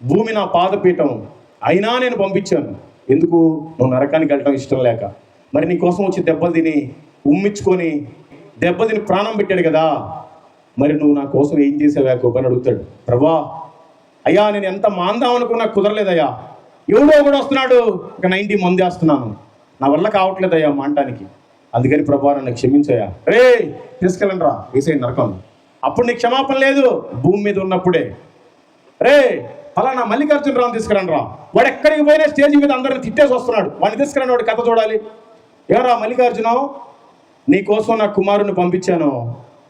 భూమి నా పాదపీఠం, అయినా నేను పంపించాను. ఎందుకు? నువ్వు నరకానికి వెళ్ళటం ఇష్టం లేక. మరి నీ కోసం వచ్చి దెబ్బలు తిని ఉమ్మించుకొని దెబ్బతిని ప్రాణం పెట్టాడు కదా, మరి నువ్వు నా కోసం ఏం చేసావు యాకోబు అని అడుగుతాడు. ప్రభా, అయ్యా నేను ఎంత మాందాం అనుకున్నా కుదరలేదయ్యా, ఎవడో కూడా వస్తున్నాడు, ఇక 90 మంది వేస్తున్నాను, నా వల్ల కావట్లేదయ్యా మాంటానికి, అందుకని ప్రభా నన్ను క్షమించయ్యా. రే తీసుకెళ్ళండి రా వేసేయండి నరకం. అప్పుడు నీకు క్షమాపణ లేదు, భూమి మీద ఉన్నప్పుడే. రే ఫలానా మల్లికార్జునరావుని తీసుకురండి రా, వాడు ఎక్కడికి పోయినా స్టేజ్ మీద అందరిని తిట్టేసి వస్తున్నాడు, వాడిని తీసుకురండి, వాడి కథ చూడాలి. ఎవరా మల్లికార్జునరావు, నీకోసం నా కుమారుని పంపించాను,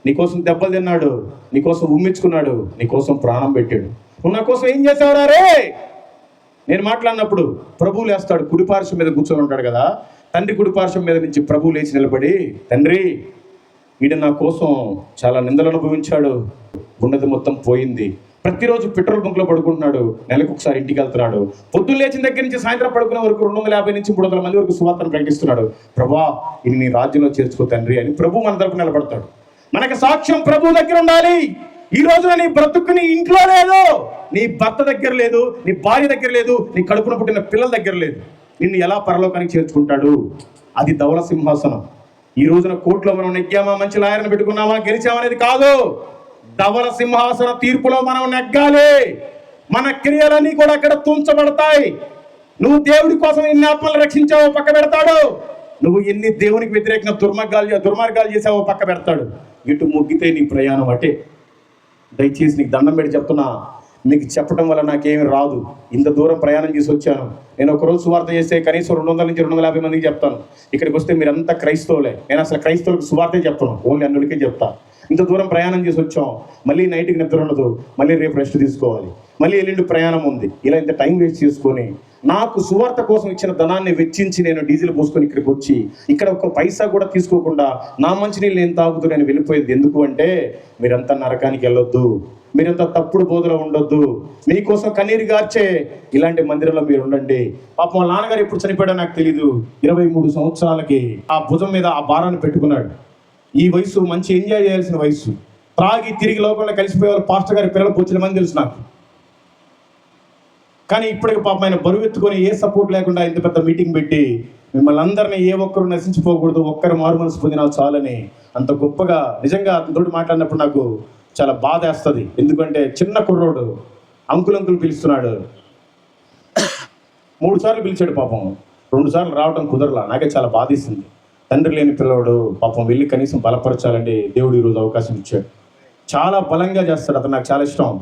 నీకోసం దెబ్బలు తిన్నాడు, నీకోసం ఉమ్మించుకున్నాడు, నీకోసం ప్రాణం పెట్టాడు, నువ్వు నా కోసం ఏం చేసావురా రే? నేను మాట్లాడినప్పుడు ప్రభువు లేస్తాడు, కుడిపార్శ్వం మీద కూర్చొని ఉంటాడు కదా, తండ్రి కుడిపార్శ్వం మీద నుంచి ప్రభువు లేచి నిలబడి, తండ్రి వీడు నా కోసం చాలా నిందలు అనుభవించాడు, ఉన్నది మొత్తం పోయింది, ప్రతిరోజు పెట్రోల్ బంక్లో పడుకుంటున్నాడు, నెలకు ఒకసారి ఇంటికి వెళ్తున్నాడు, పొద్దున్న లేచిన దగ్గర నుంచి సాయంత్రం పడుకునే వరకు 250 నుంచి 300 మంది వరకు సువార్తను ప్రకటిస్తున్నాడు, ప్రభా ఇది నీ రాజ్యంలో చేర్చుకో తండ్రి అని ప్రభు మన తరపున నిలబడతాడు. మనకు సాక్ష్యం ప్రభు దగ్గర ఉండాలి. ఈ రోజున నీ బ్రతుకు నీ ఇంట్లో లేదు, నీ భర్త దగ్గర లేదు, నీ భార్య దగ్గర లేదు, నీ కడుపున పుట్టిన పిల్లల దగ్గర లేదు, నిన్ను ఎలా పరలోకానికి చేర్చుకుంటాడు? అది ధవల సింహాసనం. ఈ రోజున కోర్టులో మనం నెగ్గామా, మంచి లాయర్ని పెట్టుకున్నామా, గెలిచామనేది కాదు, ధవల సింహాసన తీర్పులో మనం నెగ్గాలి. మన క్రియలన్నీ కూడా అక్కడ తుంచబడతాయి. నువ్వు దేవుడి కోసం ఎన్ని ఆత్మలు రక్షించావో పక్క పెడతాడు, నువ్వు ఎన్ని దేవునికి వ్యతిరేకంగా దుర్మార్గాలు చేసావో పక్క పెడతాడు. ఇటు మొగ్గితే నీ ప్రయాణం అటే. దయచేసి నీకు దండం పెట్టి చెప్తున్నా, మీకు చెప్పడం వల్ల నాకేమి రాదు, ఇంత దూరం ప్రయాణం చేసి వచ్చాను. నేను ఒకరోజు సువార్త చేస్తే కనీసం 200 నుంచి 250 మందికి చెప్తాను. ఇక్కడికి వస్తే మీరంతా క్రైస్తవులే. నేను అసలు క్రైస్తవులకు సువార్తే చెప్తాను, ఓన్లీ అన్నులకే చెప్తాను. ఇంత దూరం ప్రయాణం చేసి వచ్చాం, మళ్ళీ నైట్కి నిద్ర ఉండదు, మళ్ళీ రేపు రెస్ట్ తీసుకోవాలి, మళ్ళీ ఎల్లుండి ప్రయాణం ఉంది. ఇలా ఇంత టైం వేస్ట్ చేసుకొని నాకు సువార్త కోసం ఇచ్చిన ధనాన్ని వెచ్చించి నేను డీజిల్ పోసుకొని ఇక్కడికి వచ్చి ఇక్కడ ఒక పైసా కూడా తీసుకోకుండా నా మంచినీళ్ళు నేను తాగుతూ నేను వెళ్ళిపోయేది ఎందుకు అంటే, మీరంతా నరకానికి వెళ్ళొద్దు, మీరంతా తప్పుడు బోధలో ఉండొద్దు, మీకోసం కన్నీరు గార్చే ఇలాంటి మందిరంలో మీరు ఉండండి. పాపం వాళ్ళ నాన్నగారు ఎప్పుడు చనిపోయాడో నాకు తెలీదు. 23 సంవత్సరాలకి ఆ భుజం మీద ఆ భారాన్ని పెట్టుకున్నాడు. ఈ వయసు మంచి ఎంజాయ్ చేయాల్సిన వయసు. త్రాగి తిరిగి లోకంలో కలిసిపోయేవారు పాస్టర్ గారి పిల్లలు వచ్చిన మంది తెలుసు నాకు. కానీ ఇప్పటికి పాపం ఆయన బరువు ఎత్తుకొని ఏ సపోర్ట్ లేకుండా ఇంత పెద్ద మీటింగ్ పెట్టి మిమ్మల్ని అందరినీ ఏ ఒక్కరు నశించిపోకూడదు, ఒక్కరు మారు మనసు పొందినా చాలని అంత గొప్పగా నిజంగా అతనితోటి మాట్లాడినప్పుడు నాకు చాలా బాధ వేస్తుంది. ఎందుకంటే చిన్న కుర్రోడు అంకులు పిలుస్తున్నాడు. 3 సార్లు పిలిచాడు పాపం, 2 సార్లు రావడం కుదరలా. నాకే చాలా బాధేసింది. తండ్రి లేని పిల్లవాడు పాపం వెళ్ళి కనీసం బలపరచాలంటే దేవుడు ఈరోజు అవకాశం ఇచ్చాడు. చాలా బలంగా చేస్తాడు అతను, నాకు చాలా ఇష్టం.